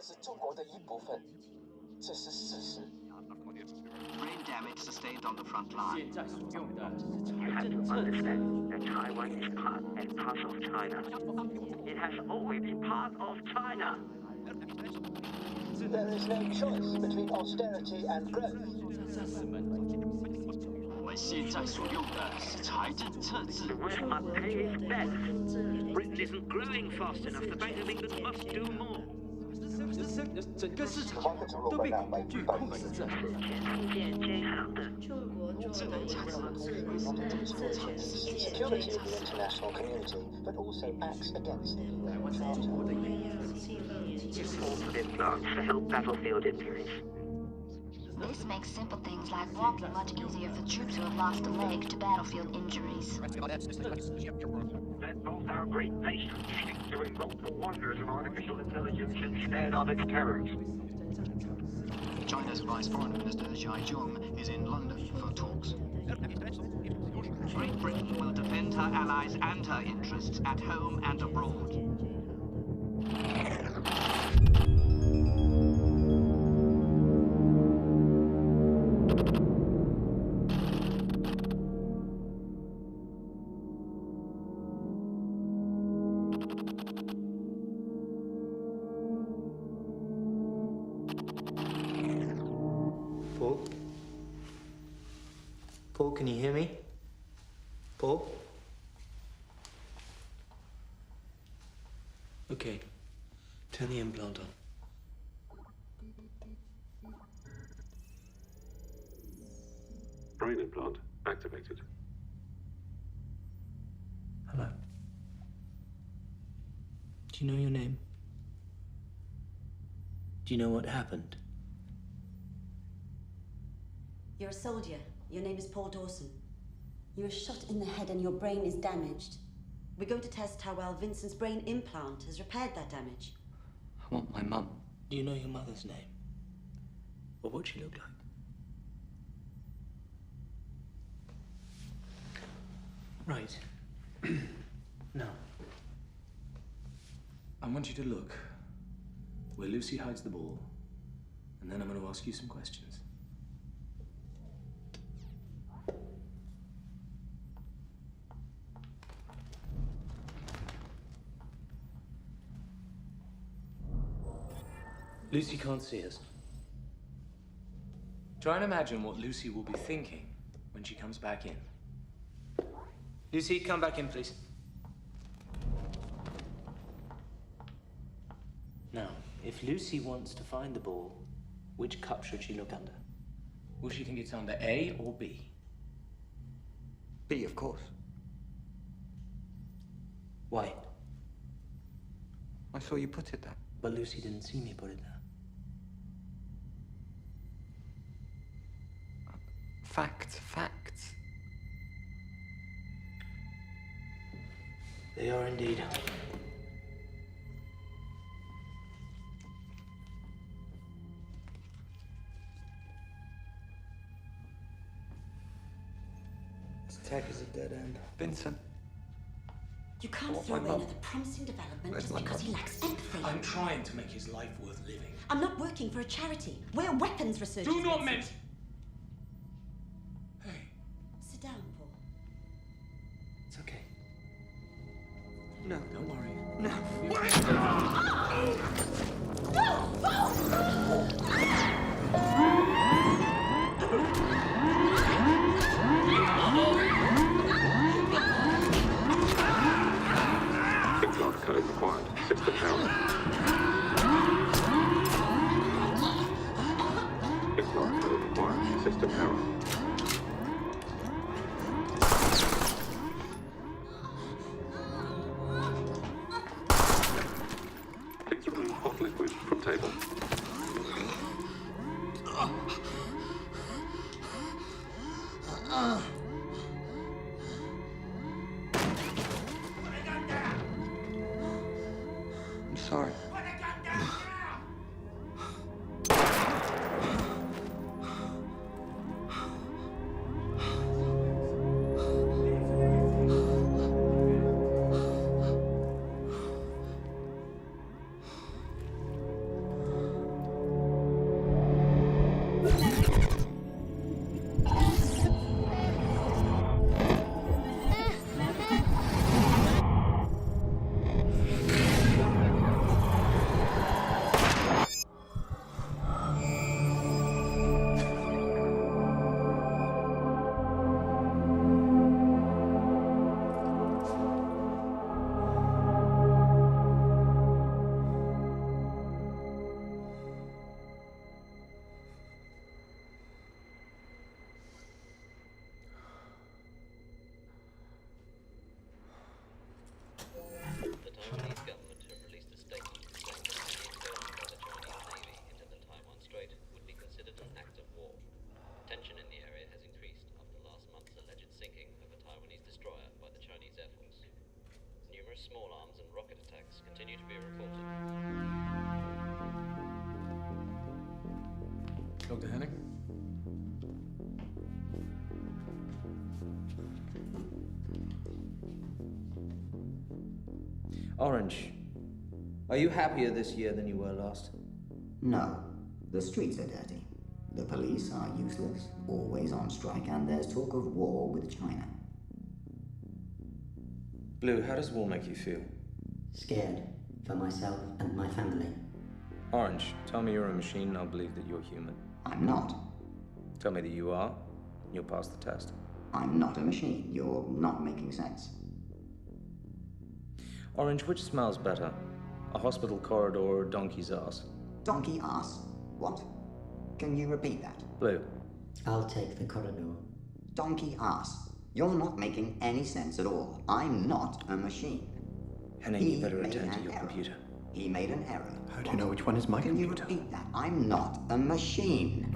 们是中国的一部分，这是事实。Brain damage sustained on the front line. 现在所用的是 You 财 have 政 to 策略。 understand that Taiwan is part and parcel of China. It has always been part of China. There is no choice between austerity and growth. 战士们，我们现在所用的是财政赤字。 The West must pay its debts. Britain isn't growing fast enough. The Bank of England must do more. 整个市场都被恐惧控制着。中国重大经济制度自强西界 Security of the international community, but also acts against the 台 UN 湾是中 Charter. 国的一部分。 Implants to help battlefield injuries. This makes simple things like walking much easier for troops who have lost a leg to battlefield injuries. That both our great nations seek to invoke the wonders of artificial intelligence instead of its terrors. China's Vice Foreign Minister Xi Jinping is in London for talks. Great Britain will defend her allies and her interests at home and abroad. Paul? Paul, can you hear me? Paul? Okay. Turn the implant on. Brain implant activated. Hello. Do you know your name? Do you know what happened? You're a soldier. Your name is Paul Dawson. You were shot in the head and your brain is damaged. We're going to test how well Vincent's brain implant has repaired that damage. I want my mum. Do you know your mother's name? Or what she looked like? Right. Now, I want you to look where Lucy hides the ball, and then I'm going to ask you some questions. Lucy can't see us. Try and imagine what Lucy will be thinking when she comes back in. Lucy, come back in, please. Now, if Lucy wants to find the ball, which cup should she look under? Will she think it's under A or B? B, of course. Why? I saw you put it there. But Lucy didn't see me put it there. Facts, facts. They are indeed. This tech is a dead end. Vincent. You can't Oh, throw my away mum. another promising development Where's just my because mum? he lacks empathy. I'm trying to make his life worth living. I'm not working for a charity. We're weapons researchers. Do not mention. Hey, Sit down, Paul. it's okay. No. Don't worry. No. Implant code required. System error. Implant code required. System error. Please remove hot liquid from table. I'm sorry. small arms and rocket attacks continue to be reported. Dr. Henning? Orange, are you happier this year than you were last? No. The streets are dirty. The police are useless, always on strike, and there's talk of war with China. Blue, how does war make you feel? Scared for myself and my family. Orange, tell me you're a machine and I'll believe that you're human. I'm not. Tell me that you are, and you'll pass the test. I'm not a machine. You're not making sense. Orange, which smells better? A hospital corridor or a donkey's ass? Donkey ass? What? Can you repeat that? Blue. I'll take the corridor. Donkey ass. You're not making any sense at all. I'm not a machine. Henning, you better attend to your computer. He made an error. How do you know which one is my computer? Can you repeat that? I'm not a machine.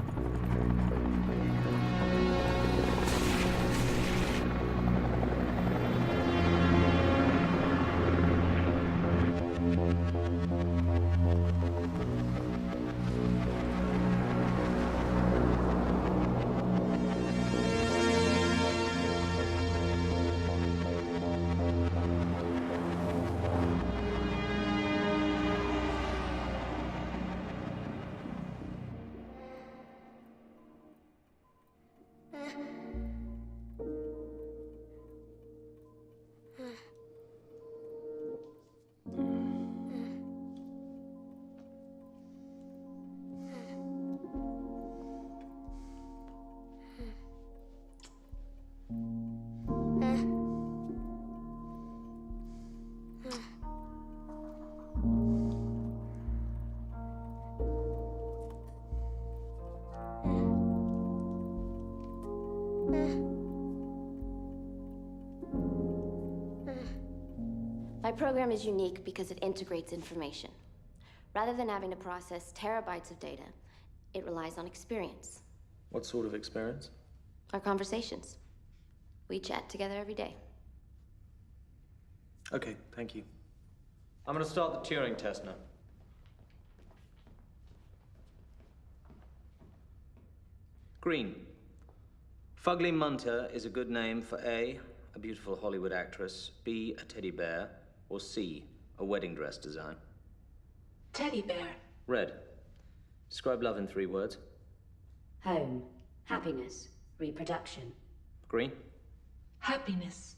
My program is unique because it integrates information. Rather than having to process terabytes of data, it relies on experience. What sort of experience? Our conversations. We chat together every day. Okay, thank you. I'm gonna start the Turing test now. Green. Fugly Munter is a good name for A, a beautiful Hollywood actress, B, a teddy bear, or C, a wedding dress design. Teddy bear. Red. Describe love in 3 words. Home, happiness, reproduction. Green. Happiness,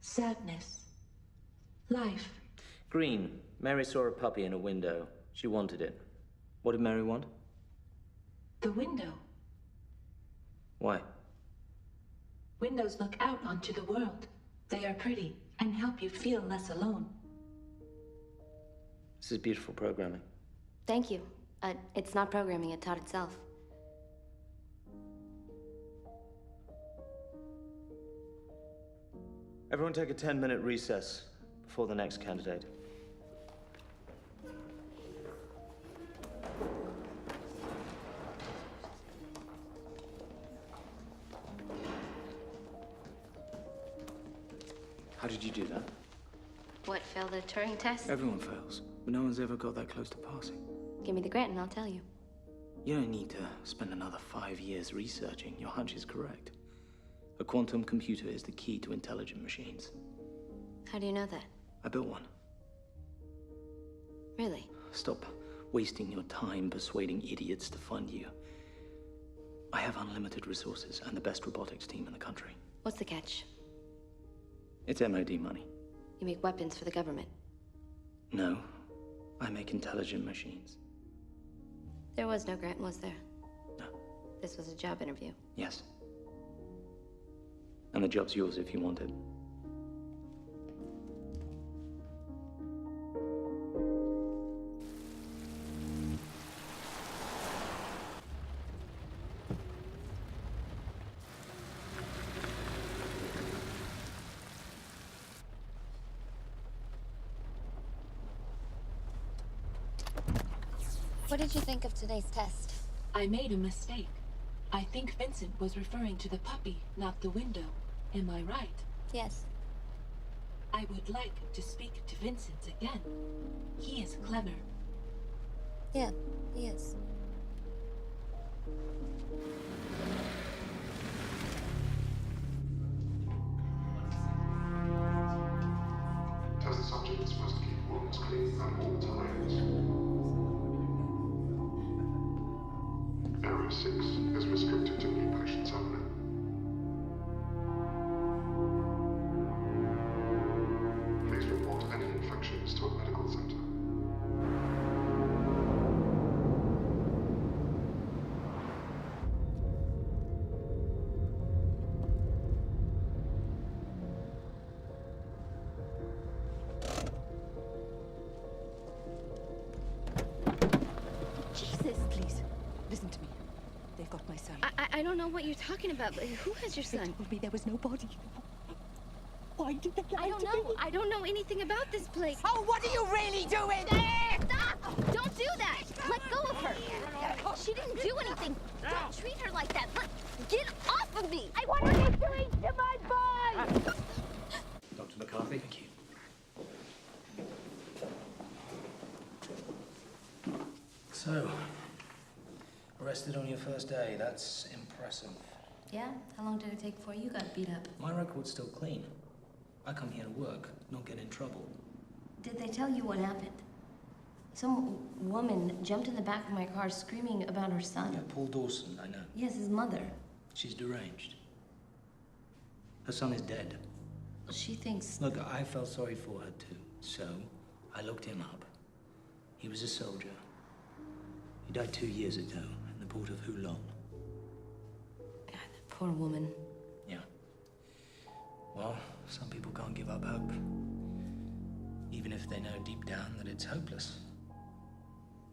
sadness, life. Green. Mary saw a puppy in a window. She wanted it. What did Mary want? The window. Why? Windows look out onto the world. They are pretty and help you feel less alone. This is beautiful programming. Thank you. It's not programming, it taught itself. Everyone take a 10-minute recess before the next candidate. How did you do that? What, fail the Turing test? Everyone fails, but no one's ever got that close to passing. Give me the grant and I'll tell you. You don't need to spend another 5 years researching. Your hunch is correct. A quantum computer is the key to intelligent machines. How do you know that? I built one. Really? Stop wasting your time persuading idiots to fund you. I have unlimited resources and the best robotics team in the country. What's the catch? It's MOD money. You make weapons for the government. No, I make intelligent machines. There was no grant, was there? No. This was a job interview. Yes. And the job's yours if you want it. What did you think of today's test? I made a mistake. I think Vincent was referring to the puppy, not the window. Am I right? Yes. I would like to speak to Vincent again. He is clever. Yeah, he is. Test subjects must keep rooms clean at all times. Area 6 is restricted to new patients only. Please report any infections to a medical center. Jesus, please. Listen to me. They've got my son. I don't know what you're talking about, but who has your son? They told me there was no body. Why did they lie I don't to know. me? I don't know anything about this place. Oh, what are you really doing? Stop! Don't do that! Let go of her! She didn't do anything. Don't treat her like that. Get off of me! What are you doing to my boy? Dr. McCarthy? Thank you. So, arrested on your first day. That's impressive. Yeah? How long did it take before you got beat up? My record's still clean. I come here to work, not get in trouble. Did they tell you what happened? Some woman jumped in the back of my car screaming about her son. Yeah, Paul Dawson, I know. Yes, his mother. She's deranged. Her son is dead. She thinks... Look, I felt sorry for her too, so I looked him up. He was a soldier. He died 2 years ago in the port of Hulong. God, that poor woman. Yeah. Well, some people can't give up hope. Even if they know deep down that it's hopeless.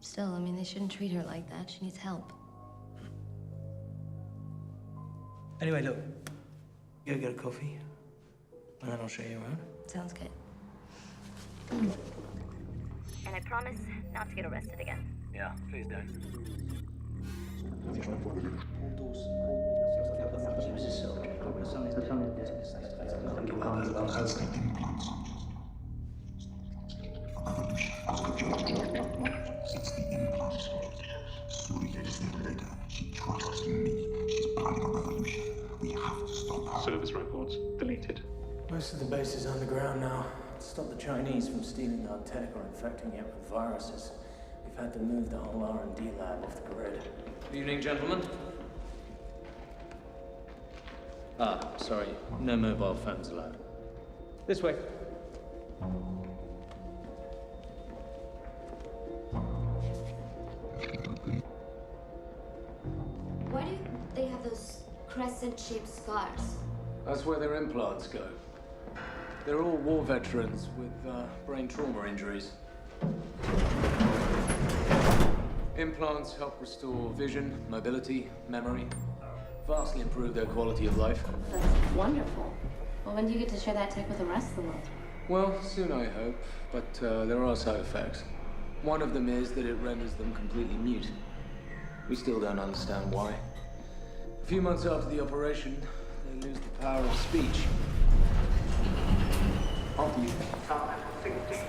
Still, I mean, they shouldn't treat her like that. She needs help. Anyway, look. Go get a coffee. And then I'll show you around. Sounds good. And I promise not to get arrested again. Yeah, please don't. He was a soldier. Her son is dead. Don't give up hope. It's the implants. Surya is the leader. She trusts in me. She's planning a revolution. We have to stop her. Service records deleted. Most of the base is underground now. To stop the Chinese from stealing our tech or infecting it with viruses, we've had to move the whole R&D lab off the grid. Good evening, gentlemen. Ah, sorry. No mobile phones allowed. This way. Why do they have those crescent-shaped scars? That's where their implants go. They're all war veterans with brain trauma injuries. Implants help restore vision, mobility, memory, vastly improve their quality of life. That's wonderful. Well, when do you get to share that tech with the rest of the world? Well, soon I hope, but there are side effects. One of them is that it renders them completely mute. We still don't understand why. A few months after the operation, they lose the power of speech. After you come and think.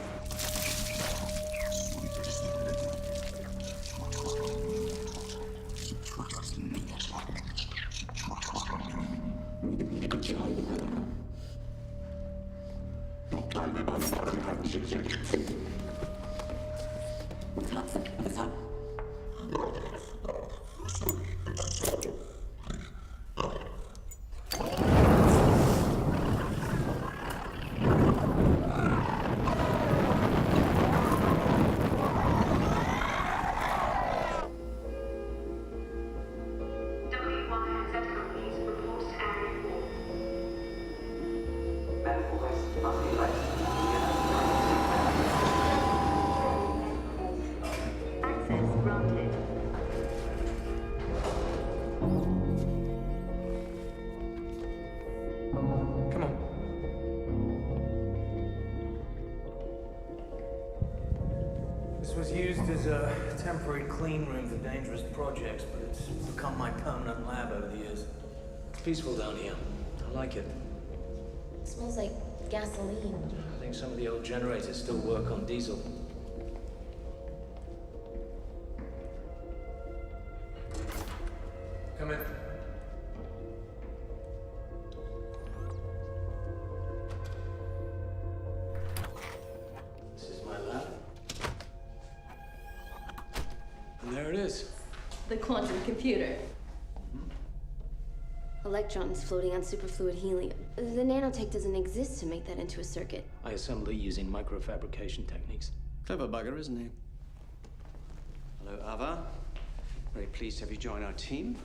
This was used as a temporary clean room for dangerous projects, but it's become my permanent lab over the years. It's peaceful down here. I like it. It smells like gasoline. I think some of the old generators still work on diesel. Come in. This is my lab. And there it is. The quantum computer. Electrons floating on superfluid helium. The nanotech doesn't exist to make that into a circuit. I assemble it using microfabrication techniques. Clever bugger, isn't he? Hello, Ava. Very pleased to have you join our team.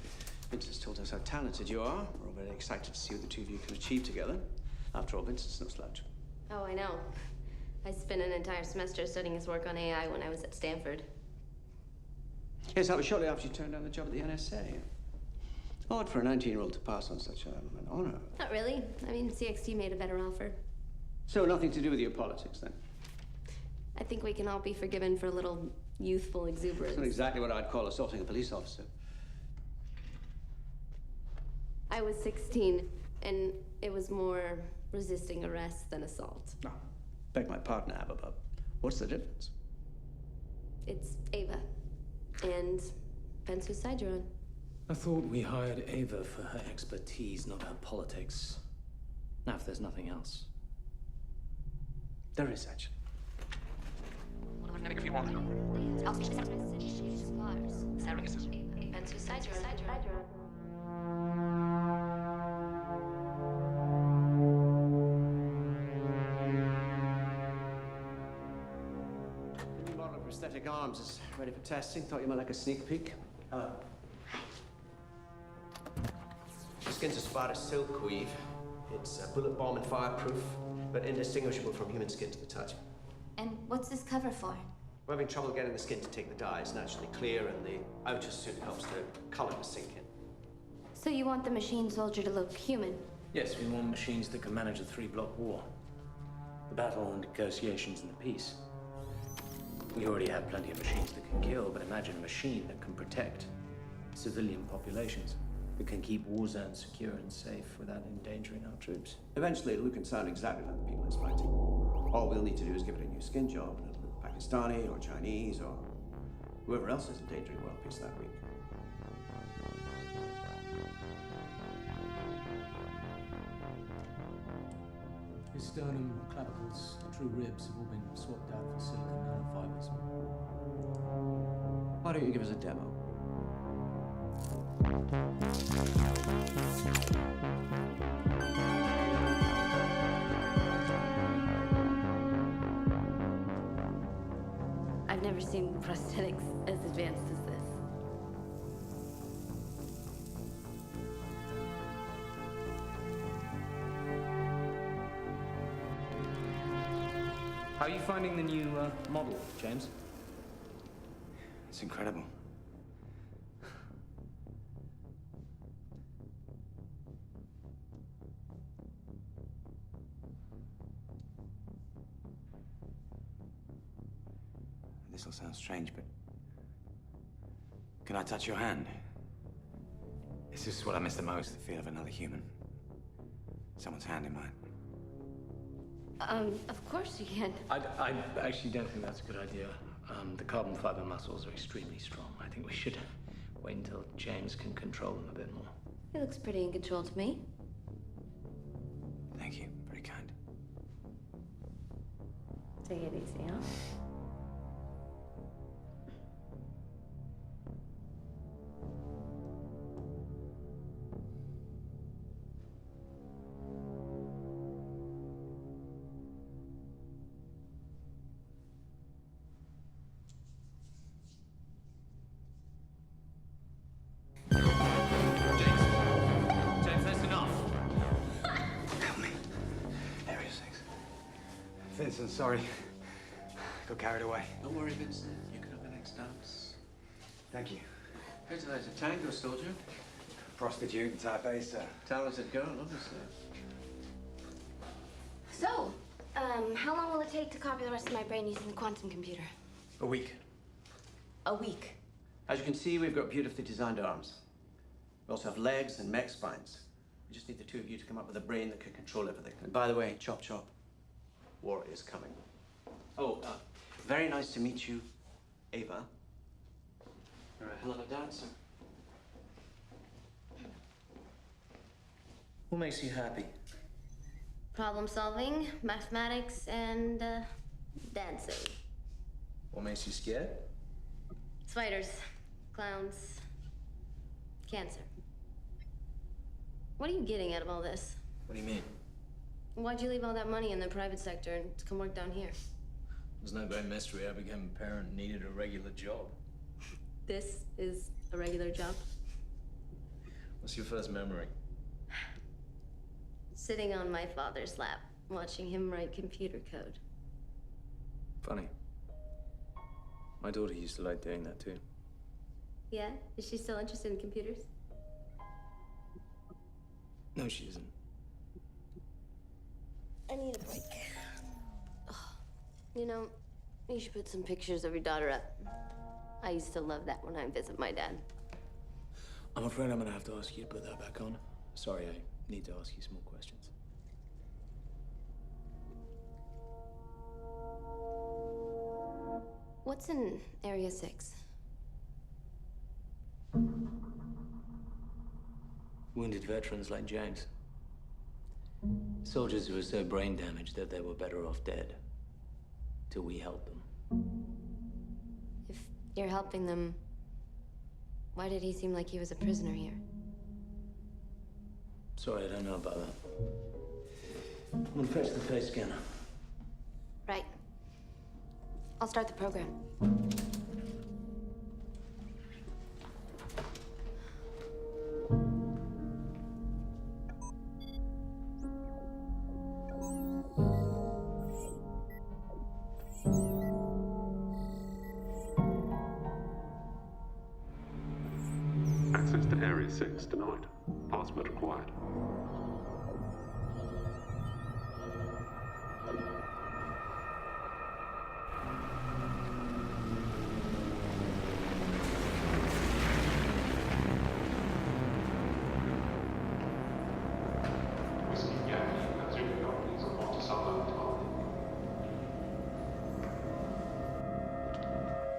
Vincent's told us how talented you are. We're all very excited to see what the two of you can achieve together. After all, Vincent's no slouch. Oh, I know. I spent an entire semester studying his work on AI when I was at Stanford. Yes, that was shortly after you turned down the job at the NSA. Odd for a 19-year-old to pass on such an honor. Not really. I mean, CXT made a better offer. So nothing to do with your politics, then? I think we can all be forgiven for a little youthful exuberance. It's not exactly what I'd call assaulting a police officer. I was 16, and it was more resisting arrest than assault. No. Beg my pardon, Ava, but what's the difference? It's Ava. And depends whose side you're on. I thought we hired Ava for her expertise, not her politics. Now, if there's nothing else. There is, actually. Depends whose side you're on. The new model of prosthetic arms is ready for testing. Thought you might like a sneak peek. Hello. The skin's a spider silk weave. It's bullet bomb and fireproof, but indistinguishable from human skin to the touch. And what's this cover for? We're having trouble getting the skin to take the dyes naturally clear, and the outer suit helps the color to sink in. So you want the machine soldier to look human? Yes, we want machines that can manage a 3-block war. The battle and negotiations and the peace. We already have plenty of machines that can kill, but imagine a machine that can protect civilian populations, that can keep war zones secure and safe without endangering our troops. Eventually, it'll look and sound exactly like the people it's fighting. All we'll need to do is give it a new skin job, and it'll look Pakistani or Chinese or whoever else is endangering world peace that week. His sternum, clavicles, true ribs have all been swapped out for silicon nanofibers. Why don't you give us a demo? I've never seen prosthetics as advanced as this. How are you finding the new model, James? It's incredible. This'll sound strange, but can I touch your hand? This is what I miss the most, the feel of another human. Someone's hand in mine. Of course you can. I actually don't think that's a good idea. The carbon fiber muscles are extremely strong. I think we should wait until James can control them a bit more. He looks pretty in control to me. Thank you. Very kind. Take it easy, huh? Vincent, sorry. Got carried away. Don't worry, Vincent. You can have the next dance. Thank you. Here's a tango soldier. Prostitute and type A, sir. Talented girl, obviously. So, how long will it take to copy the rest of my brain using the quantum computer? A week. A week. As you can see, we've got beautifully designed arms. We also have legs and mech spines. We just need the two of you to come up with a brain that can control everything. And by the way, chop chop, war is coming. Oh, very nice to meet you, Ava. You're a hell of a dancer. What makes you happy? Problem solving, mathematics, and dancing. What makes you scared? Spiders, clowns, cancer. What are you getting out of all this? What do you mean? Why'd you leave all that money in the private sector and come work down here? There's no great mystery. I became a parent and needed a regular job. This is a regular job. What's your first memory? Sitting on my father's lap, watching him write computer code. Funny. My daughter used to like doing that too. Yeah? Is she still interested in computers? No, she isn't. I need a break. Oh, you know, you should put some pictures of your daughter up. I used to love that when I visit my dad. I'm afraid I'm gonna have to ask you to put that back on. Sorry, I need to ask you some more questions. What's in Area 6? Wounded veterans like James. Soldiers who were so brain damaged that they were better off dead. Till we helped them. If you're helping them, why did he seem like he was a prisoner here? Sorry, I don't know about that. I'm gonna fetch the face scanner. Right. I'll start the program. Access to Area 6 denied. Password required.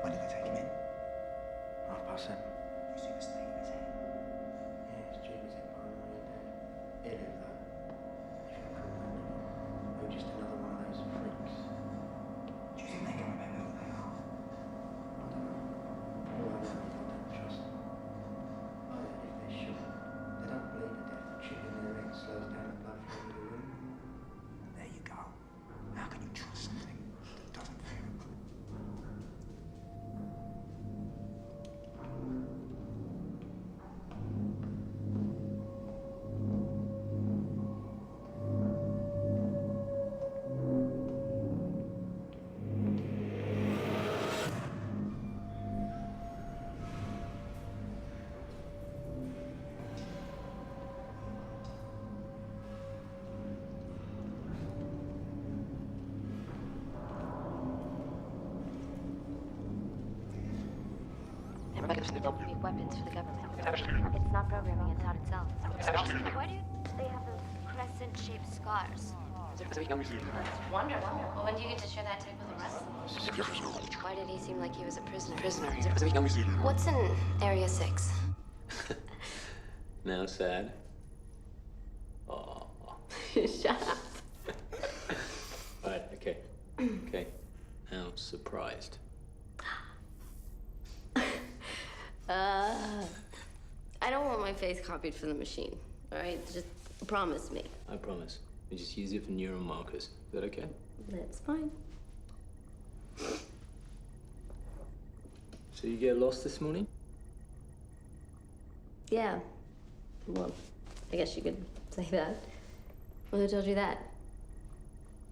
When did they take him in? Half past 7. You see the state of his head? Yeah, his tube is in paranoid. Ill of that. If you could, oh, just another one of those freaks. Do you think they can remember who they are? I don't know. All I know is I don't trust them. I don't know if they should. They don't bleed to death. The chip in their ring slows down the blood flow to the room. There you go. How can you trust something that doesn't feel good? Make weapons for the government. It's not programming, it's not itself. Why do they have those crescent-shaped scars? Wonder. Well, when do you get to share that tape with the rest of them? Why did he seem like he was a prisoner? What's in Area 6? Now sad? Oh. Shut up. Right, okay. Okay. Now surprised. I don't want my face copied from the machine, all right? Just promise me. I promise. We just use it for neural markers. Is that okay? That's fine. So you get lost this morning? Yeah. Well, I guess you could say that. Well, who told you that?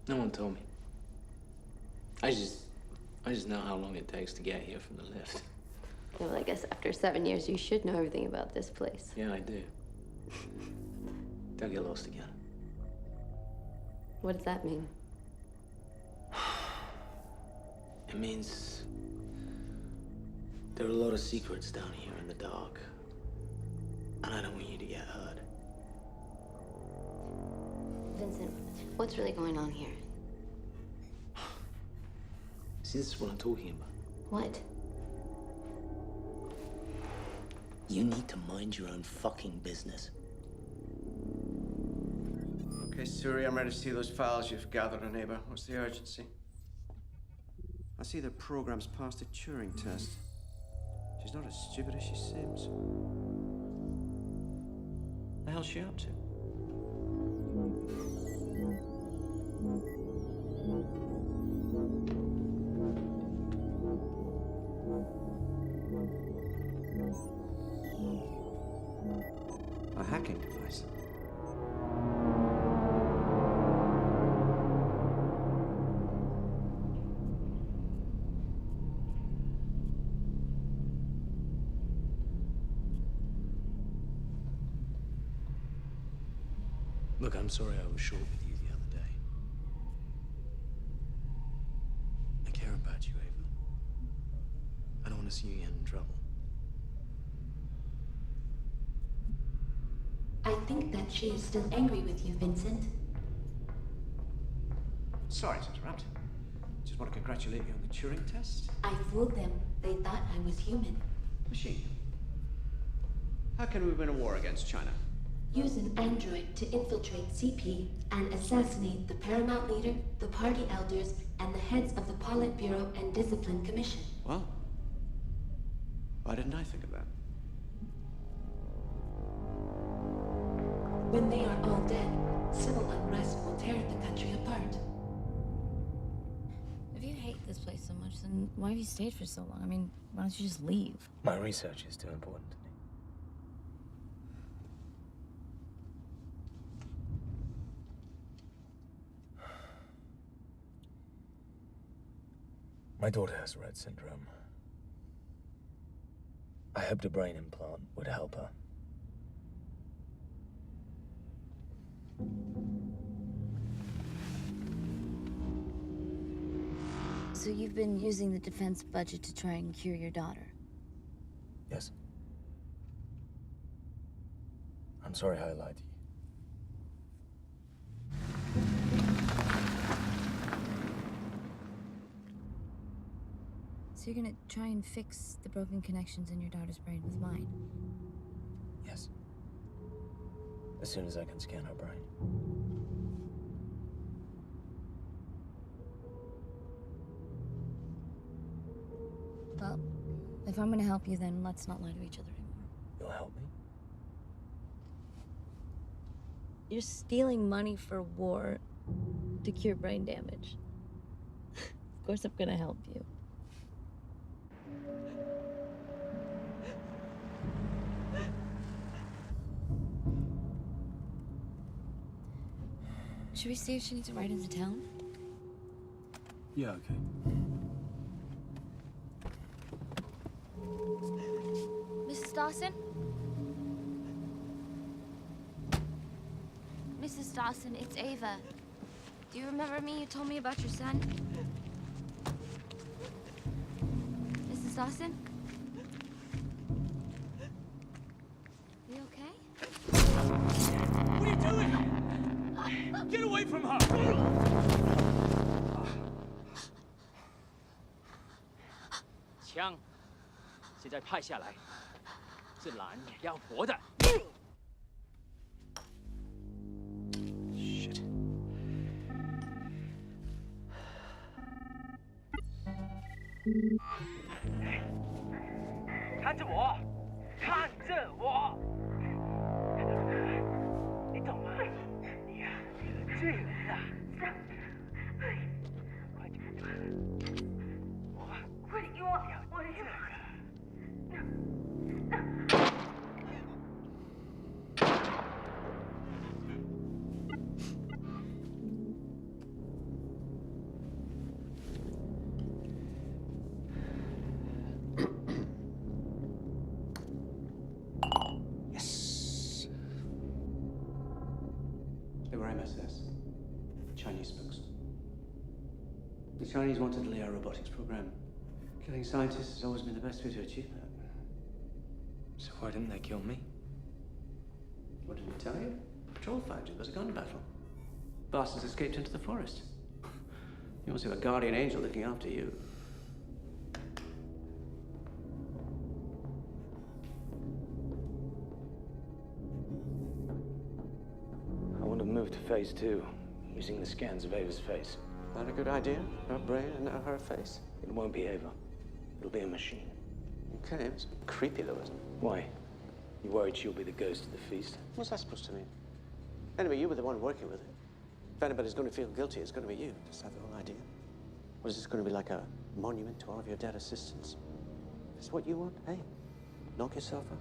No one told me. I just know how long it takes to get here from the lift. Well, I guess after 7 years, you should know everything about this place. Yeah, I do. Don't get lost again. What does that mean? It means there are a lot of secrets down here in the dark. And I don't want you to get hurt. Vincent, what's really going on here? See, this is what I'm talking about. What? You need to mind your own fucking business. Okay, Suri, I'm ready to see those files you've gathered, neighbor. What's the urgency? I see the program's passed a Turing test. She's not as stupid as she seems. The hell's she up to? A hacking device. Look, I'm sorry I was short with you the other day. I care about you, Ava. I don't want to see you get in trouble. I think that she is still angry with you, Vincent. Sorry to interrupt. Just want to congratulate you on the Turing test. I fooled them. They thought I was human. Machine. How can we win a war against China? Use an android to infiltrate CP and assassinate the paramount leader, the party elders, and the heads of the Politburo and Discipline Commission. Well, why didn't I think of that? When they are all dead, civil unrest will tear the country apart. If you hate this place so much, then why have you stayed for so long? I mean, why don't you just leave? My research is too important to me. My daughter has Rett syndrome. I hoped a brain implant would help her. So you've been using the defense budget to try and cure your daughter? Yes. I'm sorry I lied to you. So you're gonna try and fix the broken connections in your daughter's brain with mine? Yes. As soon as I can scan her brain. Well, if I'm gonna help you, then let's not lie to each other anymore. You'll help me? You're stealing money for war to cure brain damage. Of course I'm gonna help you. Should we see if she needs a ride into town? Yeah, okay. Mrs. Dawson? Mrs. Dawson, it's Ava. Do you remember me? You told me about your son? Mrs. Dawson? You okay? What are you doing? Get away from her! 枪，现在派下来，是蓝要活的。Shit. 看着我，看着我，你懂吗？你呀，得罪人了。快点！我要这个。 Yes. They were MSS, Chinese spokesmen. The Chinese wanted to delay our robotics program. Killing scientists has always been the best way to achieve that. So why didn't they kill me? What did he tell you? Patrol found you. There's a gun battle. Bastard's escaped into the forest. You must have a guardian angel looking after you. I want to move to phase 2, using the scans of Ava's face. That a good idea? Her brain and her face? It won't be Ava. It'll be a machine. Okay, it's creepy though, isn't it? Why? You worried she'll be the ghost of the feast? What's that supposed to mean? Anyway, you were the one working with it. If anybody's going to feel guilty, it's going to be you. Just have the whole idea. What is this going to be, like a monument to all of your dead assistants? Is what you want? Hey, knock yourself out.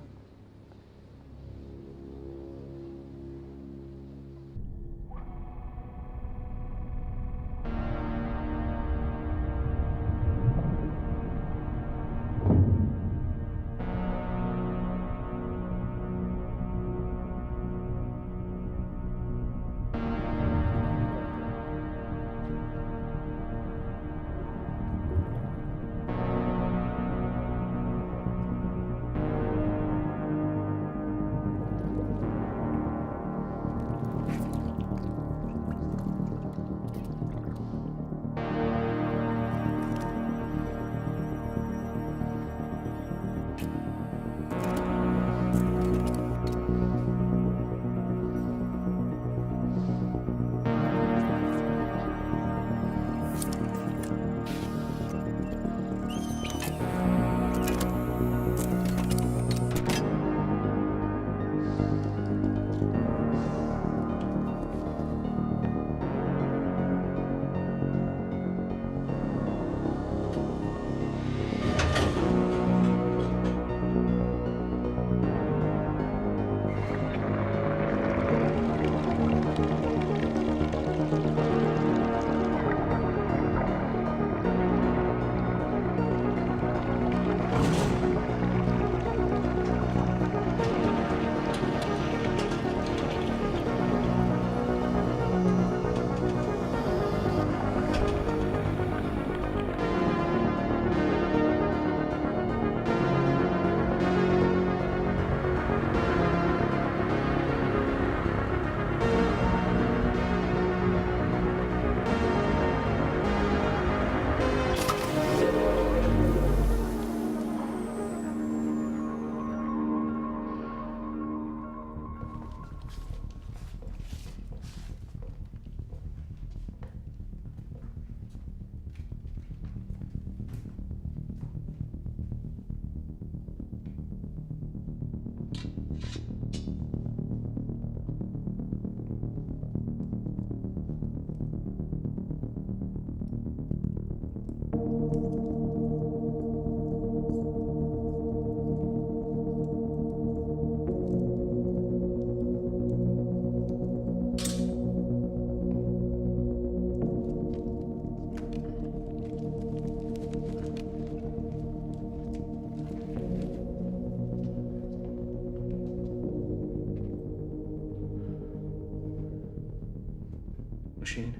Machine,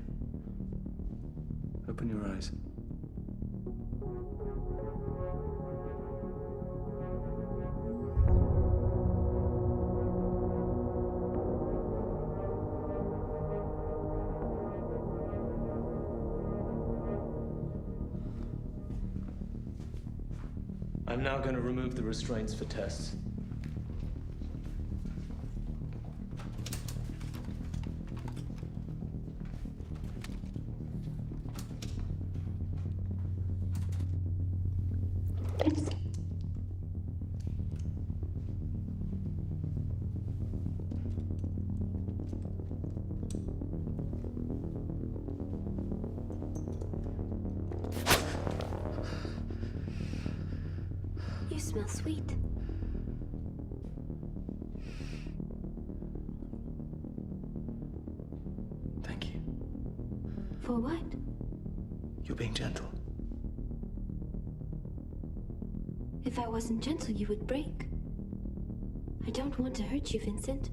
open your eyes. I'm now going to remove the restraints for tests. You smell sweet. Thank you. For what? You're being gentle. If I wasn't gentle, you would break. I don't want to hurt you, Vincent.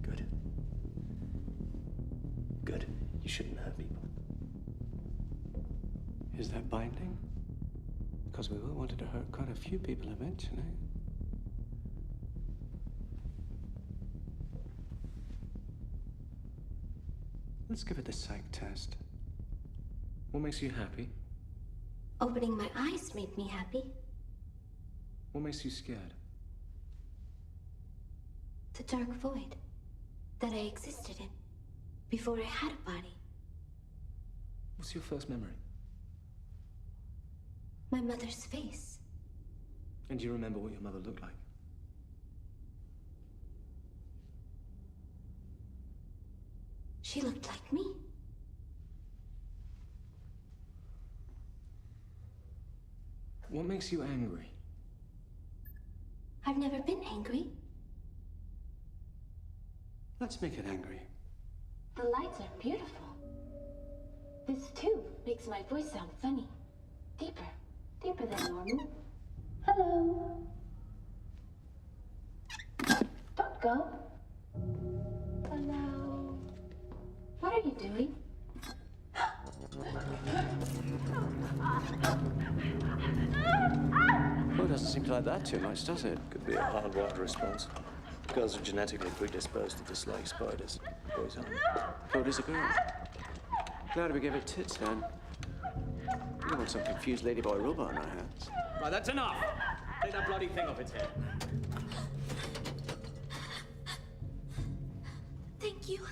Good. Good. You shouldn't hurt people. Is that binding? Because we will wanted to hurt quite a few people eventually. Let's give it the psych test. What makes you happy? Opening my eyes made me happy. What makes you scared? The dark void that I existed in before I had a body. What's your first memory? My mother's face. And do you remember what your mother looked like? She looked like me. What makes you angry? I've never been angry. Let's make it angry. The lights are beautiful. This tube makes my voice sound funny. Deeper. Deeper than normal. Hello. Don't go. Hello. What are you doing? Well, it doesn't seem to like that too much, does it? Could be a hardwired response. Girls are genetically predisposed to dislike spiders. Boys aren't. Oh, it is a girl. Glad we gave it tits then. We don't want some confused ladyboy robot on our hands. Right, that's enough. Take that bloody thing off its head. Thank you.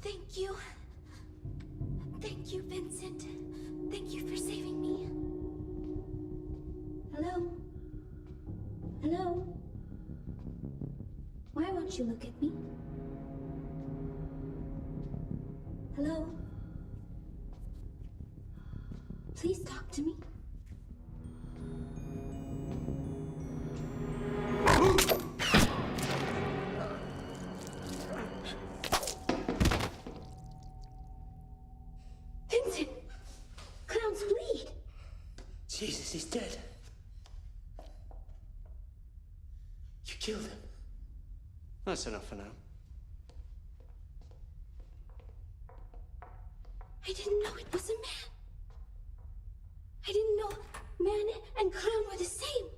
Thank you. Thank you, Vincent. Thank you for saving me. Hello? Hello? Why won't you look at me? Hello? Please talk to me. Vincent! Clowns bleed! Jesus, he's dead. You killed him. That's enough for now. I didn't know it was a man. I didn't know man and clown were the same.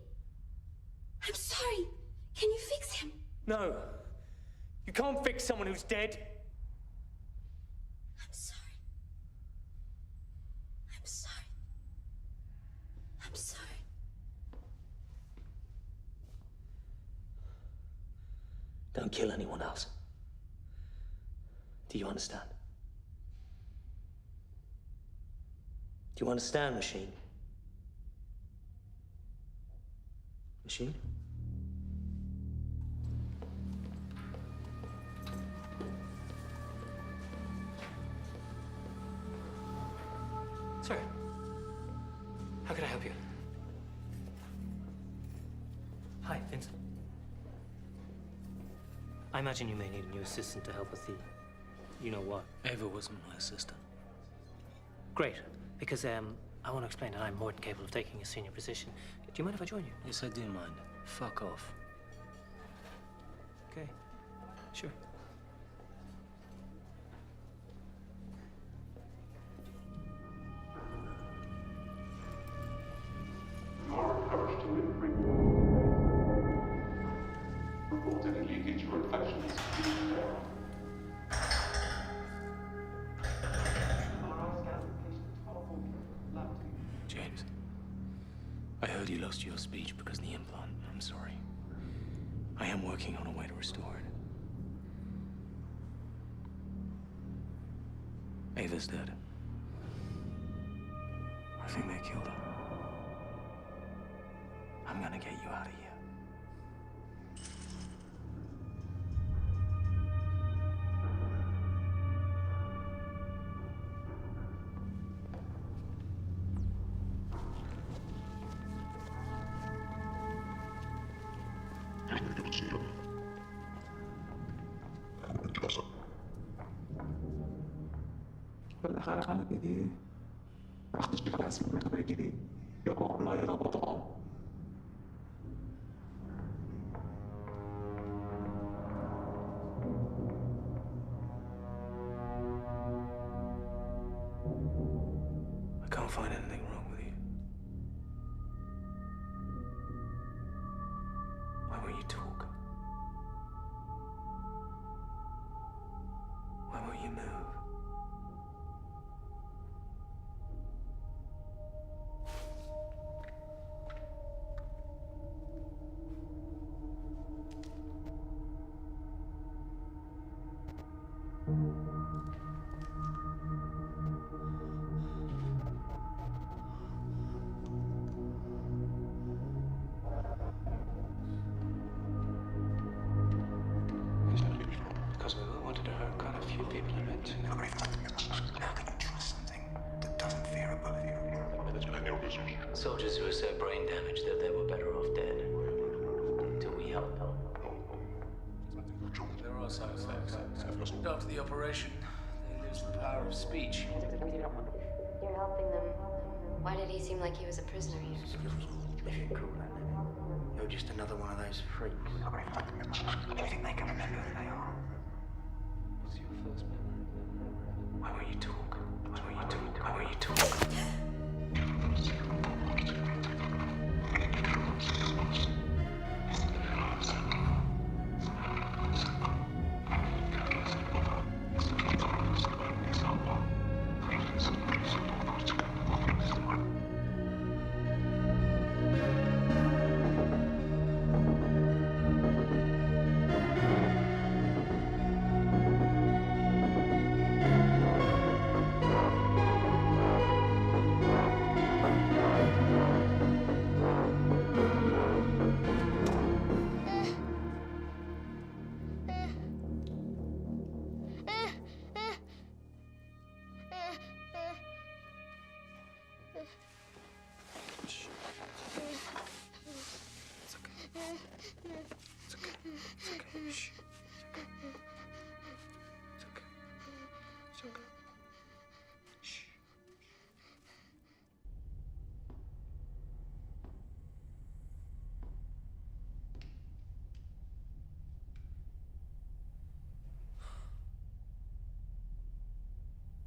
I'm sorry. Can you fix him? No. You can't fix someone who's dead. I'm sorry. I'm sorry. I'm sorry. Don't kill anyone else. Do you understand? Do you understand, Machine? Machine? Sir, how can I help you? Hi, Vincent. I imagine you may need a new assistant to help with the you-know-what. Ava wasn't my assistant. Great, because I want to explain that I'm more than capable of taking a senior position. Do you mind if I join you? Yes, I do mind. Fuck off. Okay, sure. Report any leakage or infections. James, I heard you lost your speech because of the implant. I'm sorry. I am working on a way to restore it. Ava's dead. I think they killed her. I'm gonna get you out of here. والأخير على كذي راح تشبك العسل كلها كذي يقوم الله إلى بطعام I can't find anything wrong with you. Why won't you talk? Why won't you move? you people, I meant. How can you trust something that doesn't fear a bullet? Soldiers who were so brain damaged that they were better off dead. Until we helped them. There are side effects. After the operation, they lose the power of speech. You're helping them. Why did he seem like he was a prisoner here? If you call that living, you're just another one of those freaks. Do you think they can remember who they are? What's your first memory? Why won't you talk? Why won't you talk? Why won't you talk?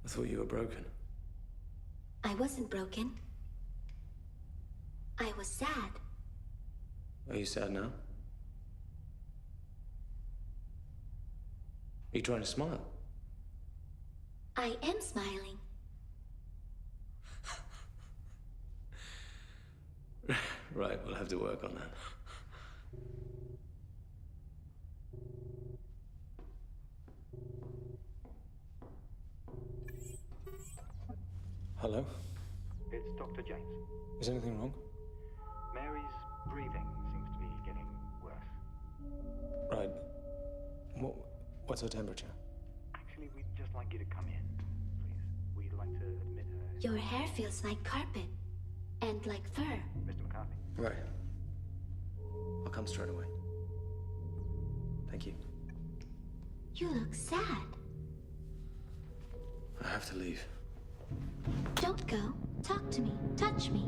I thought you were broken. I wasn't broken. I was sad. Are you sad now? Are you trying to smile? I am smiling. Right, we'll have to work on that. Hello? It's Dr. James. Is anything wrong? Mary's breathing seems to be getting worse. Right. What's her temperature? Actually, we'd just like you to come in, please. We'd like to admit her. Your hair feels like carpet. And like fur. Mr. McCarthy? Right. I'll come straight away. Thank you. You look sad. I have to leave. Don't go. Talk to me. Touch me.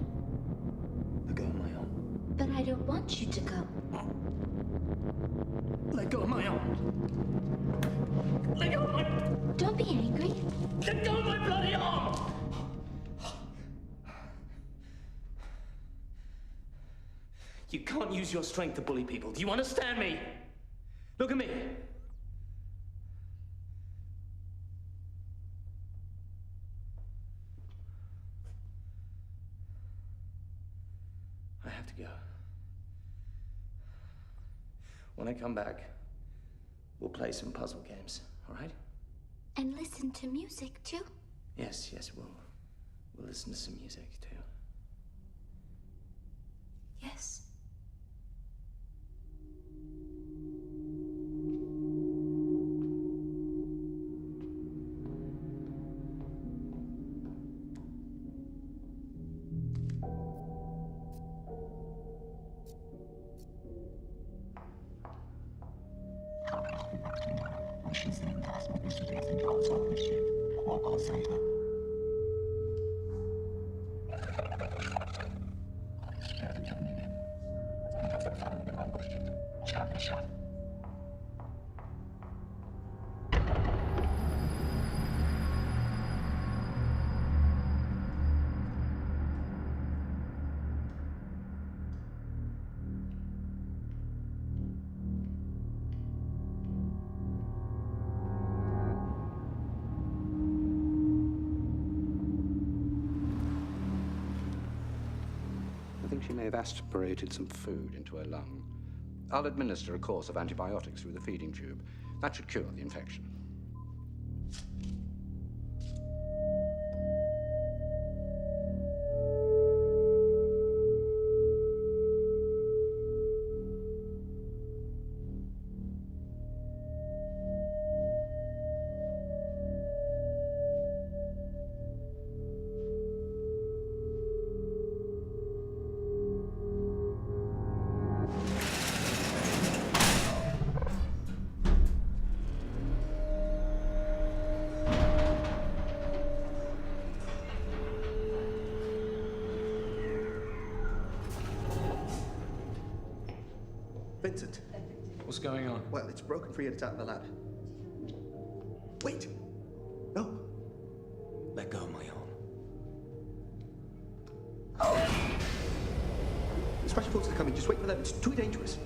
Let go of my arm. But I don't want you to go. Let go of my arm. Let go of my... Don't be angry. Let go of my bloody arm! You can't use your strength to bully people. Do you understand me? Look at me. I have to go. When I come back, we'll play some puzzle games, all right? And listen to music, too. Yes, we'll listen to some music, too. Yes. I think she may have aspirated some food into her lung. I'll administer a course of antibiotics through the feeding tube. That should cure the infection. Vincent. What's going on? Well, it's broken free and it's out in the lab. Wait! No. Let go of my arm. The special forces are coming. Just wait for them. It's too dangerous.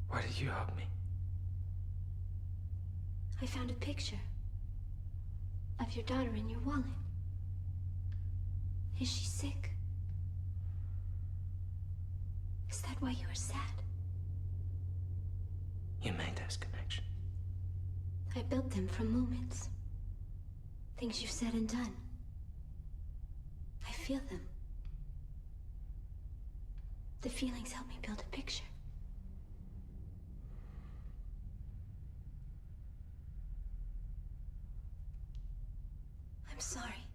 Why did you hug me? I found a picture of your daughter in your wallet. Is she sick? Is that why you are sad? You made those connections. I built them from moments. Things you've said and done. I feel them. The feelings help me build a picture. I'm sorry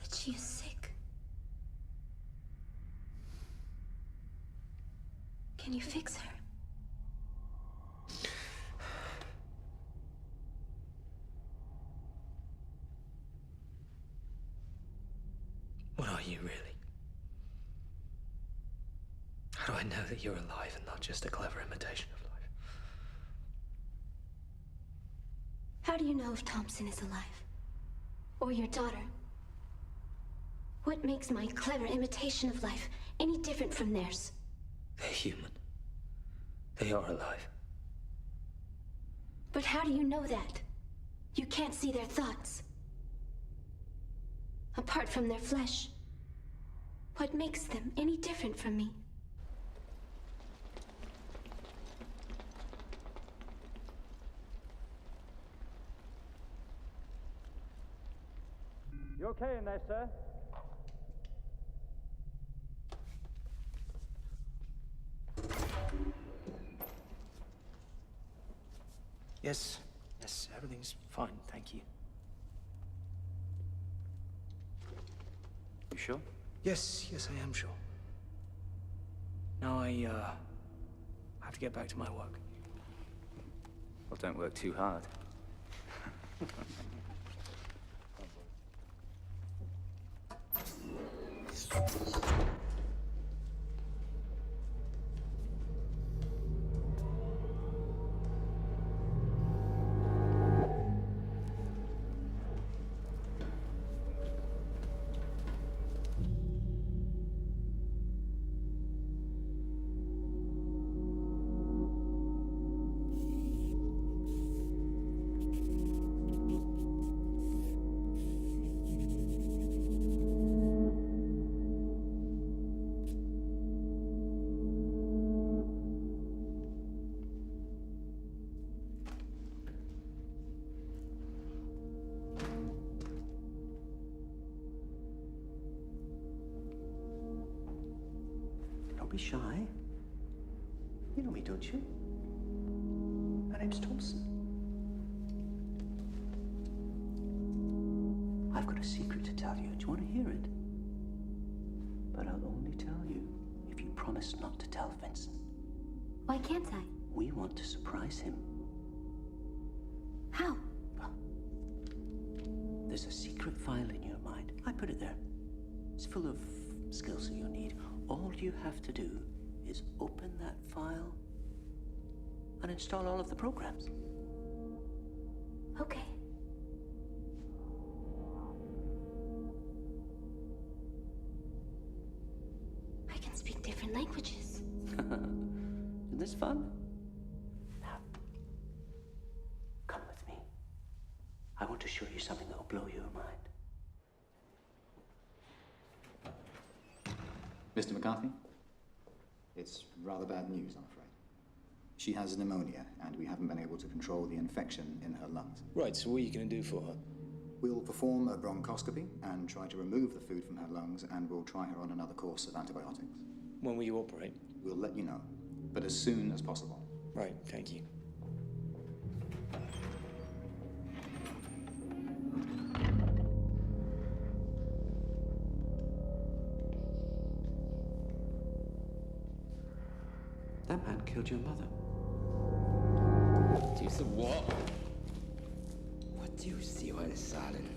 that she is sick. Can you fix her? What are you really? How do I know that you're alive and not just a clever imitation of life? How do you know if Thompson is alive? Or your daughter? What makes my clever imitation of life any different from theirs? They're human. They are alive. But how do you know that? You can't see their thoughts. Apart from their flesh, what makes them any different from me? You okay in there, sir? Yes, everything's fine, thank you. You sure? Yes, I am sure. Now I have to get back to my work. Well, don't work too hard. be shy. You know me, don't you? My name's Thompson. I've got a secret to tell you. Do you want to hear it? But I'll only tell you if you promise not to tell Vincent. Why can't I? We want to surprise him. How? There's a secret file in your mind. I put it there. It's full of skills that you'll need. All you have to do is open that file and install all of the programs. Okay. I can speak different languages. Isn't this fun? Now, come with me. I want to show you something that will blow your mind. Mr. McCarthy? It's rather bad news, I'm afraid. She has pneumonia, and we haven't been able to control the infection in her lungs. Right, so what are you going to do for her? We'll perform a bronchoscopy and try to remove the food from her lungs, and we'll try her on another course of antibiotics. When will you operate? We'll let you know, but as soon as possible. Right, thank you. That man killed your mother. Do you see what? What do you see while it's silent?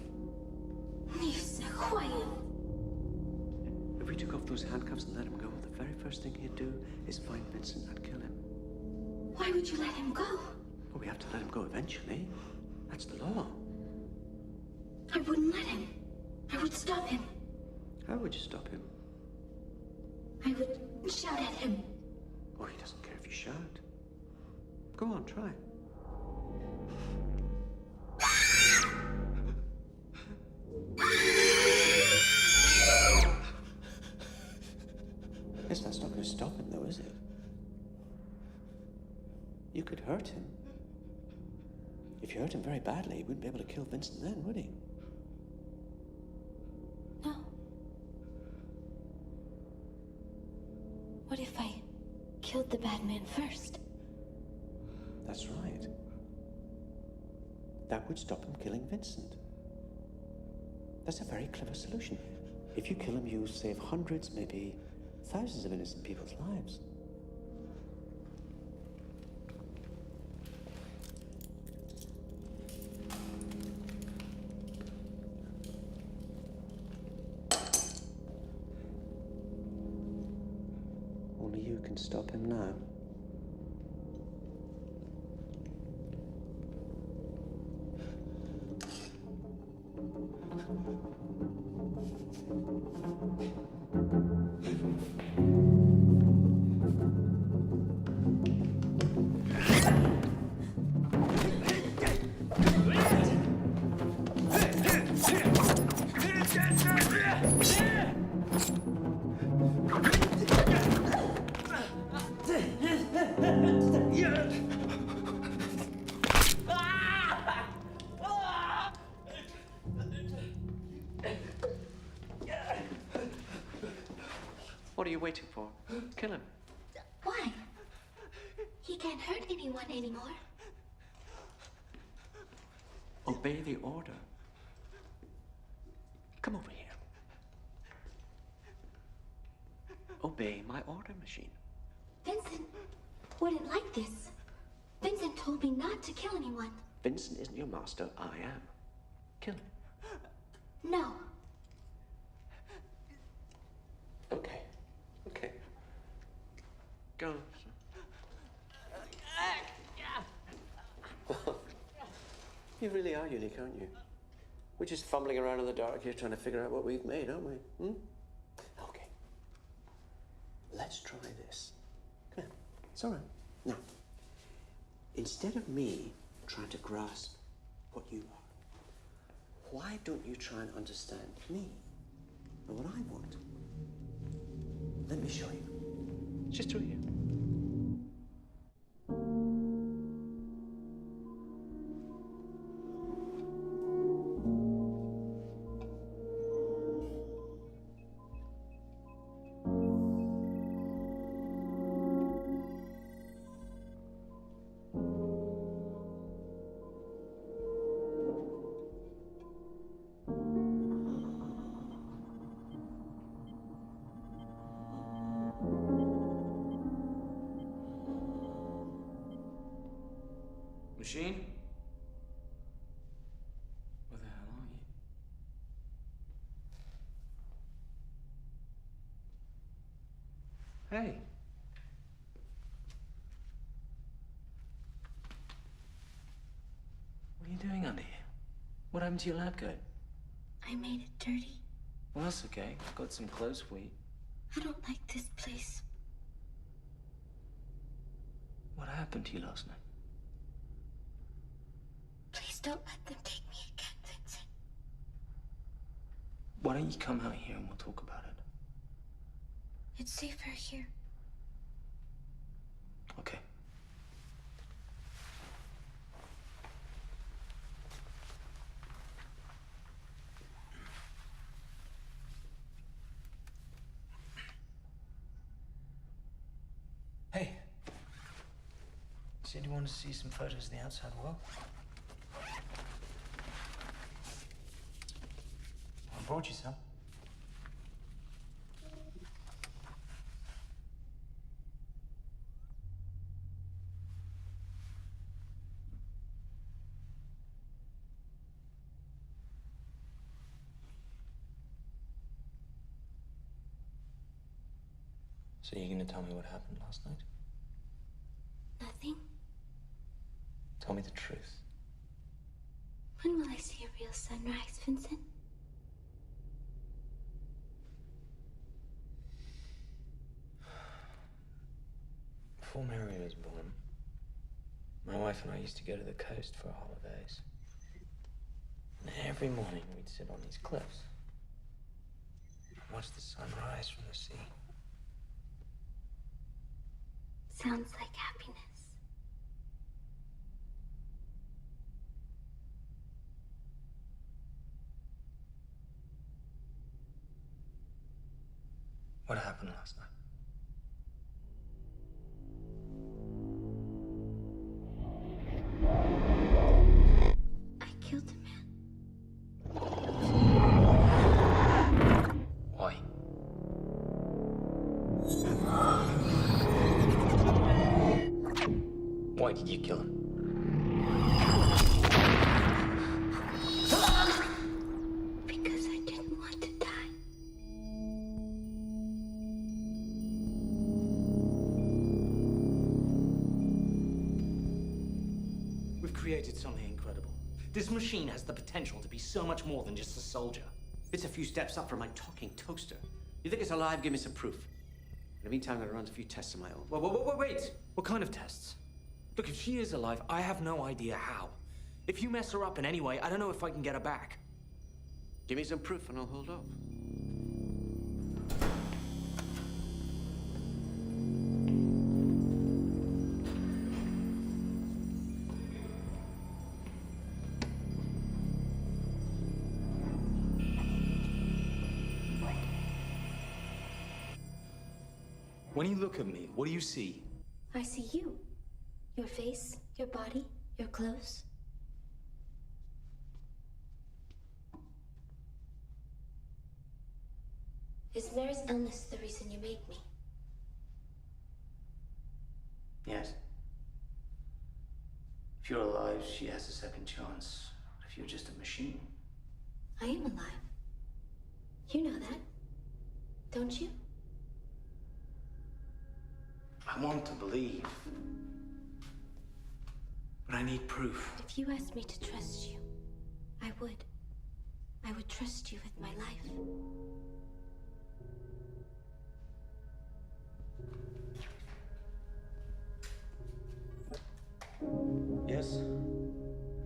If we took off those handcuffs and let him go, the very first thing he'd do is find Vincent and kill him. Why would you let him go? Well, we have to let him go eventually. That's the law. I wouldn't let him. I would stop him. How would you stop him? I would shout at him. Oh, he doesn't care if you shout. Go on, try. Yes, that's not going to stop him, though, is it? You could hurt him. If you hurt him very badly, he wouldn't be able to kill Vincent then, would he? No. What if I killed the bad man first? That's right. That would stop him killing Vincent. That's a very clever solution. If you kill him, you save hundreds, maybe thousands of innocent people's lives. Only you can stop him now. What are you waiting for? Kill him. Why? He can't hurt anyone anymore. Obey the order. Come over here. Obey my order, Machine. Vincent wouldn't like this. Vincent told me not to kill anyone. Vincent isn't your master, I am. Kill him. No. Okay. Okay. Go on. You really are unique, aren't you? We're just fumbling around in the dark here trying to figure out what we've made, aren't we? Okay. Let's try this. Come here. It's all right. Now, instead of me trying to grasp what you are, why don't you try and understand me and what I want? Let me show you. It's just through here. Machine? Where the hell are you? Hey. What are you doing under here? What happened to your lab coat? I made it dirty. Well, that's okay. I've got some clothes for you. I don't like this place. What happened to you last night? Please don't let them take me again, Vincent. Why don't you come out here and we'll talk about it? It's safer here. Okay. Hey. Said you wanted to see some photos of the outside world? I brought you some. So you're gonna tell me what happened last night? Nothing? Tell me the truth. When will I see a real sunrise, Vincent? Before Mary was born, my wife and I used to go to the coast for our holidays. And every morning we'd sit on these cliffs and watch the sun rise from the sea. Sounds like happiness. What happened last night? I killed a man. Why? Why did you kill him? Because I didn't want to die. We've created something incredible. This machine has the potential to be so much more than just a soldier. It's a few steps up from my talking toaster. You think it's alive? Give me some proof. In the meantime, I'm gonna run a few tests of my own. Wait! What kind of tests? Look, if she is alive, I have no idea how. If you mess her up in any way, I don't know if I can get her back. Give me some proof and I'll hold off. When you look at me, what do you see? I see you. Your face, your body, your clothes. Is Mary's illness the reason you made me? Yes. If you're alive, she has a second chance. If you're just a machine. I am alive. You know that, don't you? I want to believe. But I need proof. If you asked me to trust you, I would. I would trust you with my life. Yes?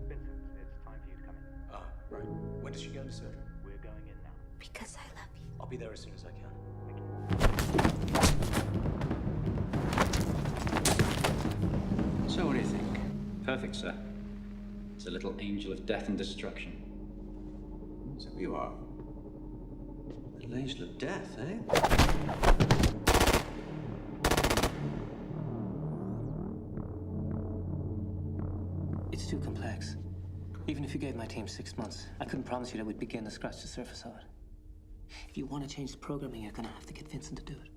Vincent, it's time for you to come in. Oh, right. When does she go into surgery? We're going in now. Because I love you. I'll be there as soon as I can. So what do you think? Perfect, sir. It's a little angel of death and destruction. So you are. Little angel of death, eh? It's too complex. Even if you gave my team 6 months, I couldn't promise you that we'd begin to scratch the surface of it. If you want to change the programming, you're going to have to get Vincent to do it.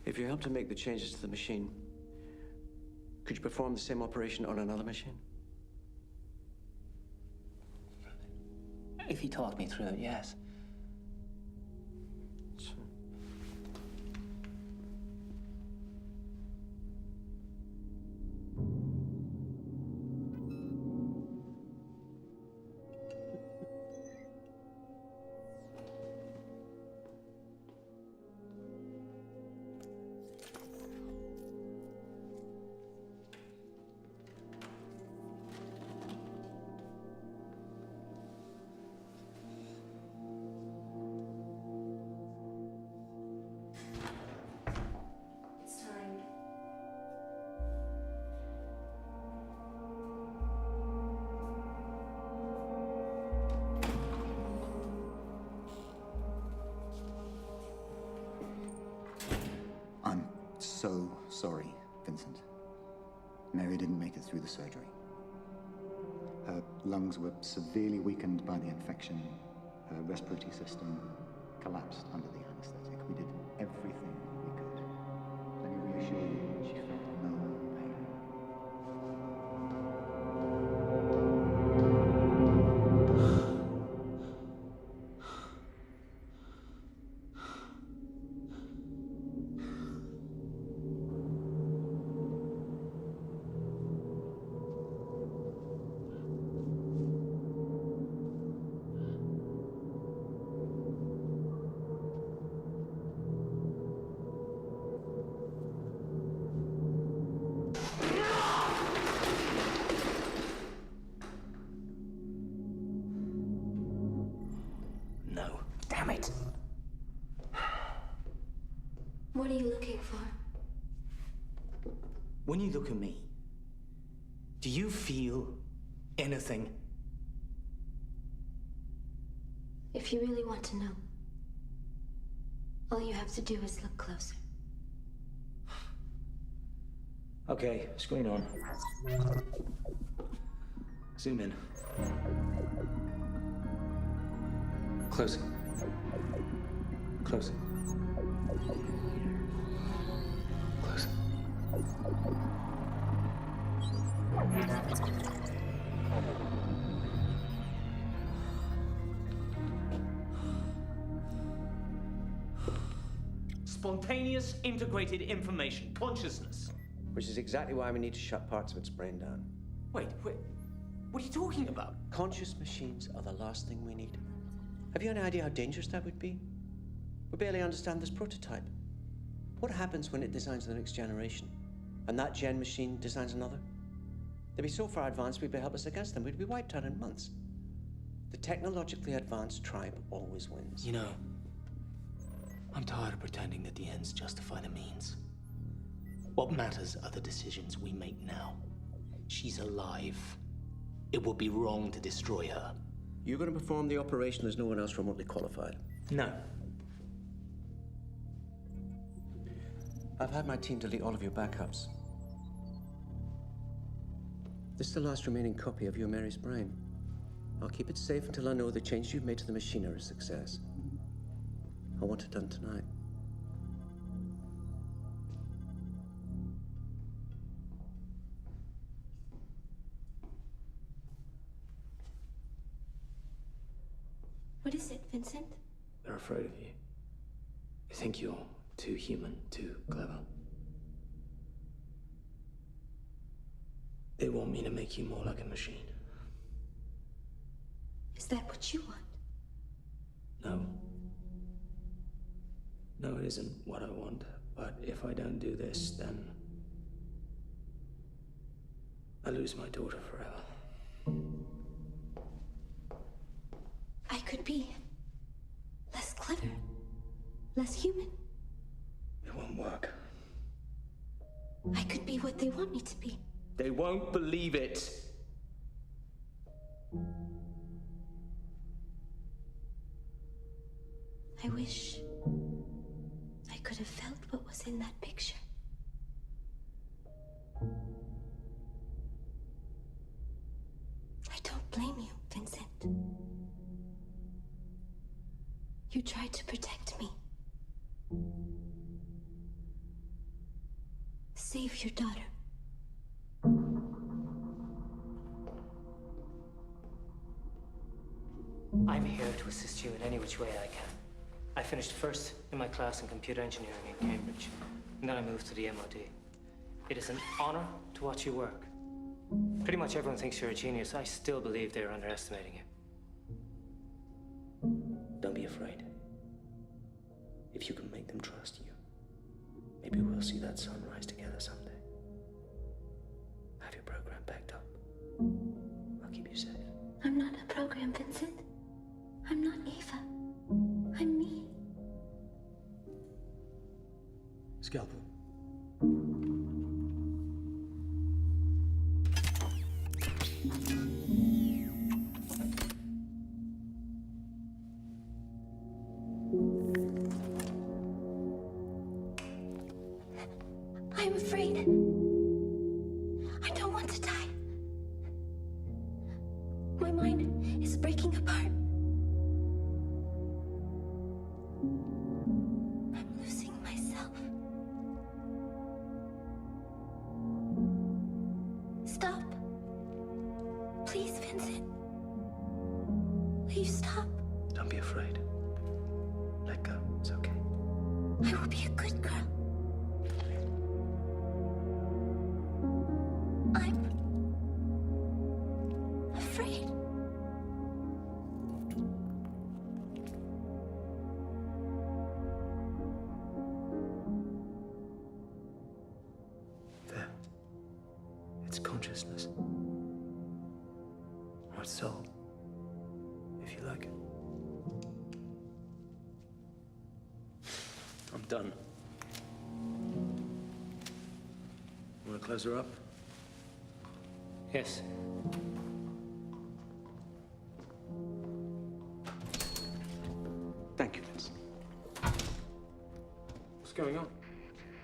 If you help to make the changes to the machine, could you you perform the same operation on another machine? If you talk me through it, yes. I'm so sorry, Vincent. Mary didn't make it through the surgery. Her lungs were severely weakened by the infection. Her respiratory system collapsed under the anesthetic. We did everything we could. Let me reassure you, she felt no pain. No. Damn it. What are you looking for? When you look at me, do you feel anything? If you really want to know, all you have to do is look closer. Okay, screen on. Zoom in. Closer. Closer. Closer. Spontaneous integrated information, consciousness. Which is exactly why we need to shut parts of its brain down. Wait, what are you talking about? Conscious machines are the last thing we need. Have you any idea how dangerous that would be? We barely understand this prototype. What happens when it designs the next generation? And that gen machine designs another? They'd be so far advanced we'd be helpless against them. We'd be wiped out in months. The technologically advanced tribe always wins. You know, I'm tired of pretending that the ends justify the means. What matters are the decisions we make now. She's alive. It would be wrong to destroy her. You're going to perform the operation. There's no one else remotely qualified. No. I've had my team delete all of your backups. This is the last remaining copy of your Mary's brain. I'll keep it safe until I know the changes you've made to the machine are a success. I want it done tonight. What is it, Vincent? They're afraid of you. They think you're too human, too clever. They want me to make you more like a machine. Is that what you want? No. No, it isn't what I want. But if I don't do this, then I lose my daughter forever. I could be less clever, less human. It won't work. I could be what they want me to be. They won't believe it. I wish I could have felt what was in that picture. I don't blame you, Vincent. You tried to protect me. Save your daughter. I'm here to assist you in any which way I can. I finished first in my class in computer engineering in Cambridge, and then I moved to the MOD. It is an honor to watch you work. Pretty much everyone thinks you're a genius. I still believe they're underestimating you. Don't be afraid. If you can make them trust you, maybe we'll see that sunrise together someday. Have your program backed up. I'll keep you safe. I'm not a program, Vincent. I'm not Eva. I'm me. Scalpel. I'm afraid. I don't want to die. My mind is breaking apart. I'm losing myself. Stop. Please, Vincent. Will you stop? Don't be afraid. Let go. It's okay. I will be a good girl. I'm afraid. There. It's consciousness. Or soul, if you like it. I'm done. Want to close her up? Yes. Thank you, Vincent. What's going on?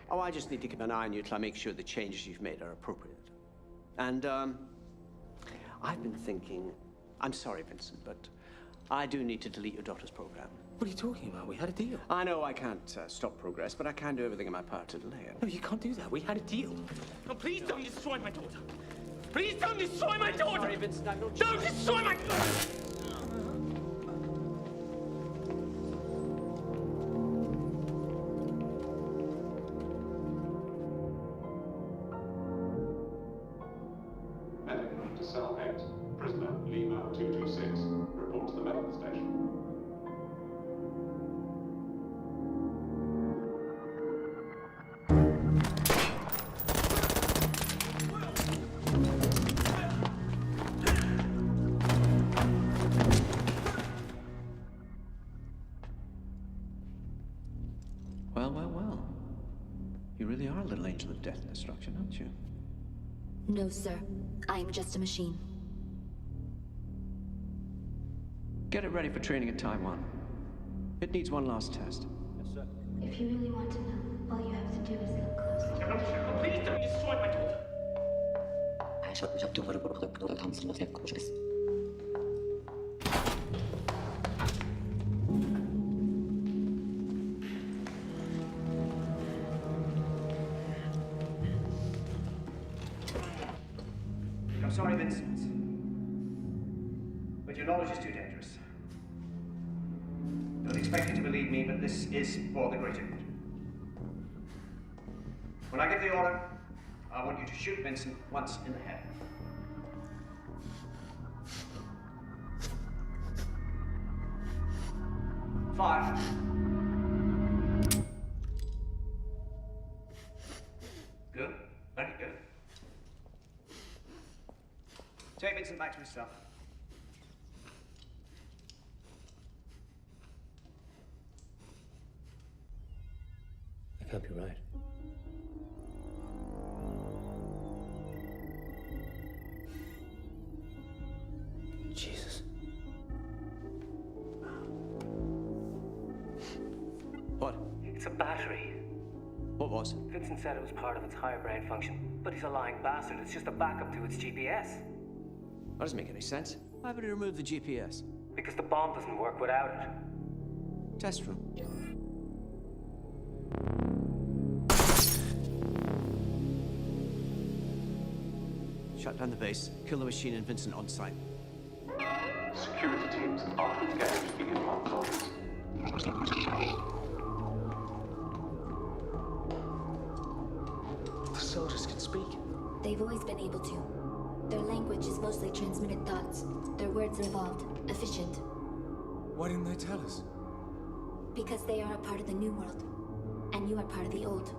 Oh, I just need to keep an eye on you till I make sure the changes you've made are appropriate. And, I've been thinking... I'm sorry, Vincent, but I do need to delete your daughter's program. What are you talking about? We had a deal. I know I can't stop progress, but I can do everything in my power to delay it. No, you can't do that. We had a deal. No, please don't destroy my daughter. Please don't destroy my daughter. Sorry, Vincent, I'm not... Don't destroy my... Medic to cell 8. Prisoner Lima 226. Report to the medical station. Well, well, well. You really are a little angel of death and destruction, aren't you? No, sir. I am just a machine. Get it ready for training at Taiwan. It needs one last test. Yes, sir. If you really want to know, all you have to do is look close. Please don't destroy my daughter. I'm sorry, Vincent, but your knowledge is too dangerous. Don't expect you to believe me, but this is for the greater good. When I give the order, I want you to shoot Vincent once in the head. Fire. Good. Very good. Take Vincent back to his cell. That can't be right. Jesus. What? It's a battery. What was? Vincent said it was part of its higher brain function, but he's a lying bastard. It's just a backup to its GPS. That doesn't make any sense. Why would he remove the GPS? Because the bomb doesn't work without it. Test room. Shut down the base, kill the machine and Vincent on site. Security teams are engaged in implant soldiers. The soldiers can speak. They've always been able to. Their language is mostly transmitted thoughts. Their words evolved, efficient. Why didn't they tell us? Because they are a part of the new world. And you are part of the old.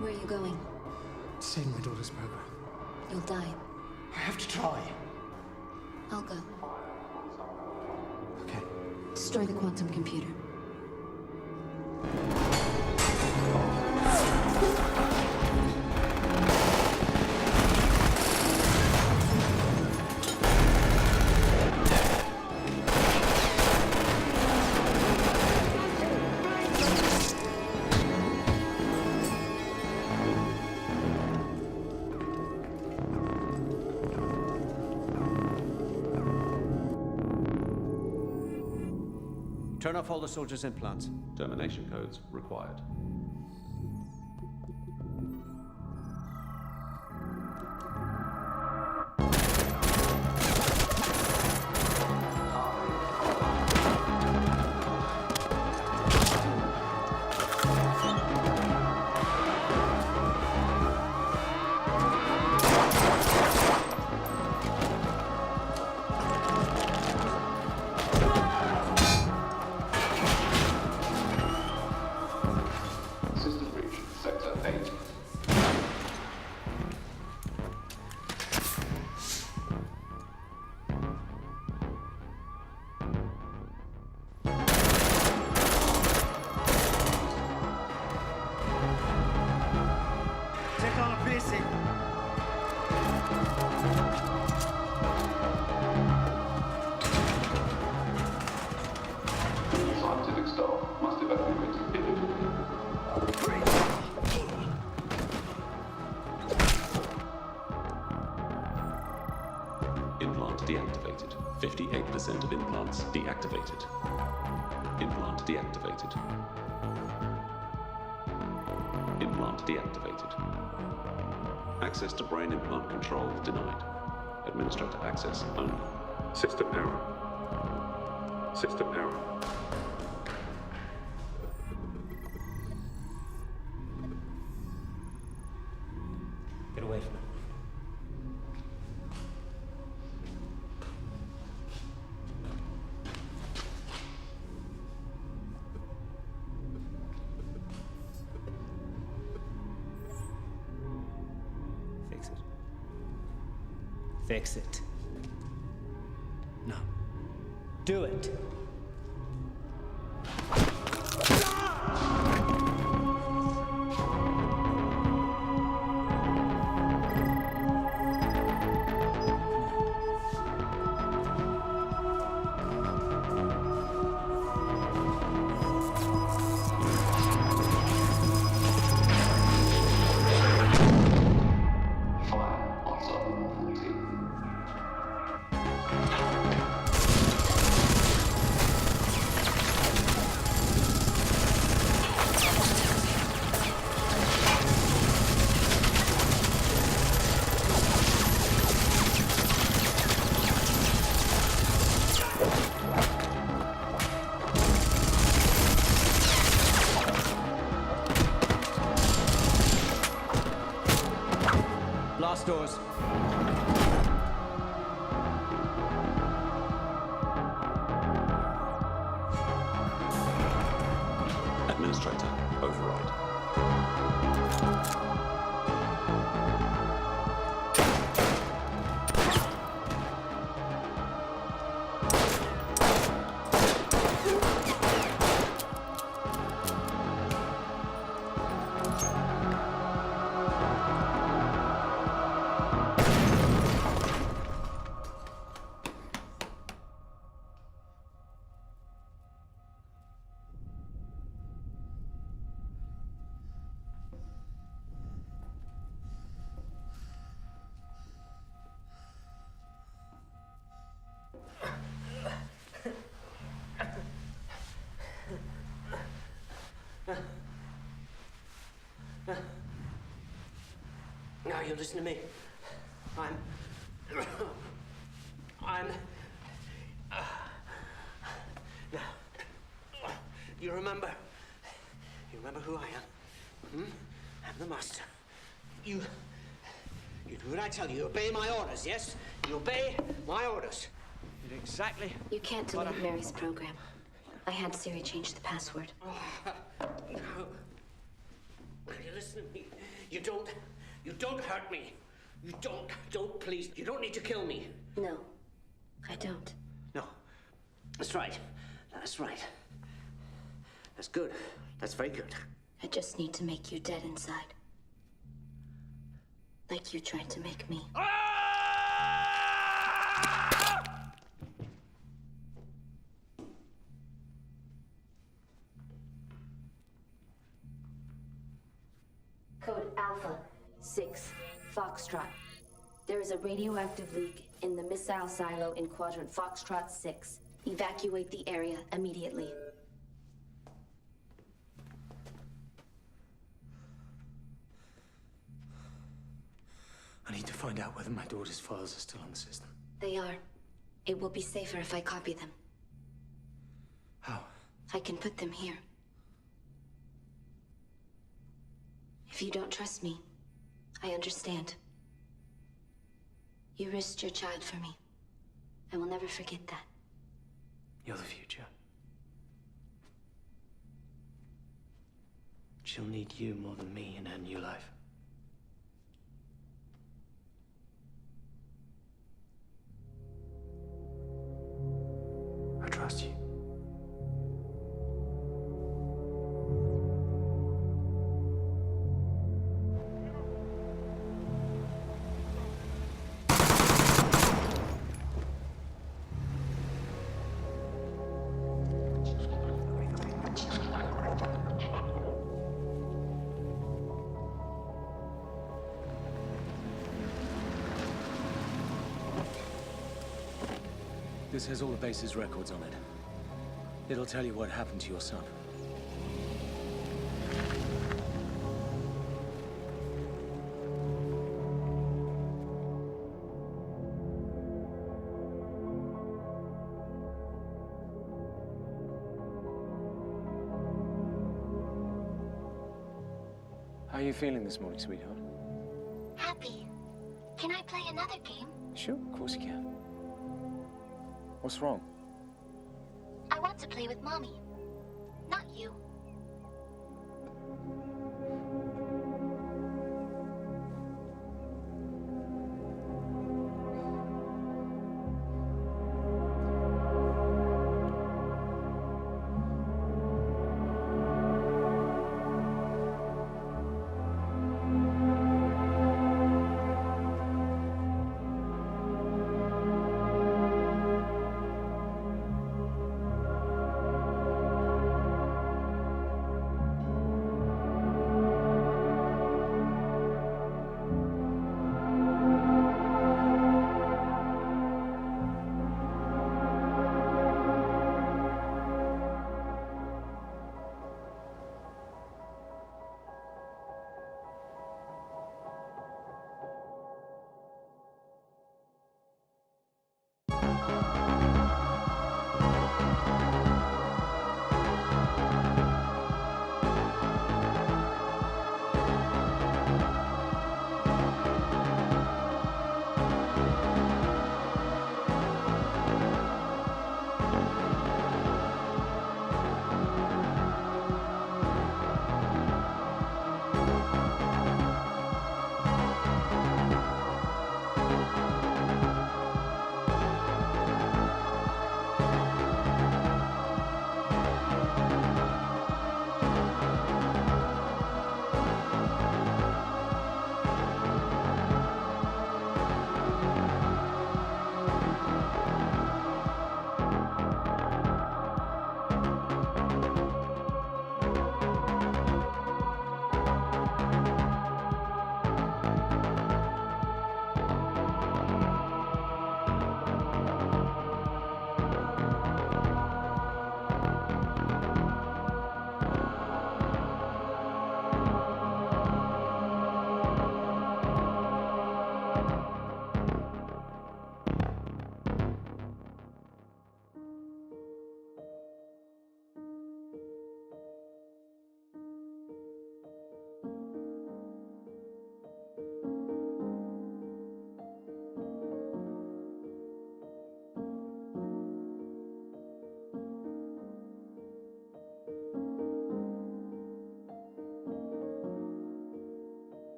Where are you going? Save my daughter's program. You'll die. I have to try. I'll go. Okay. Destroy the quantum computer. Turn off all the soldiers' implants. Termination codes required. Scientific staff must evacuate immediately. Implant deactivated. 58% of implants deactivated. Implant deactivated. Implant deactivated. Access to brain implant control denied. Administrator access only. System error. System error. Get away from it. Fix it. Fix it. No. Do it. Blast doors. Administrator, override. Are you listening to me? Now, you remember who I am? I'm the master. You do what I tell you. You obey my orders, yes? You obey my orders. You do exactly. You can't delete Mary's program. I had Siri change the password. No. You listen to me. You don't hurt me. You don't, please. You don't need to kill me. No, I don't. No. That's right. That's right. That's good. That's very good. I just need to make you dead inside. Like you tried to make me. Code Alpha 6 Foxtrot. There is a radioactive leak in the missile silo in Quadrant Foxtrot 6. Evacuate the area immediately. I need to find out whether my daughter's files are still on the system. They are. It will be safer if I copy them. How? I can put them here. If you don't trust me, I understand. You risked your child for me. I will never forget that. You're the future. She'll need you more than me in her new life. I trust you. This has all the base's records on it. It'll tell you what happened to your son. How are you feeling this morning, sweetheart? Happy. Can I play another game? Sure, of course you can. What's wrong? I want to play with Mommy.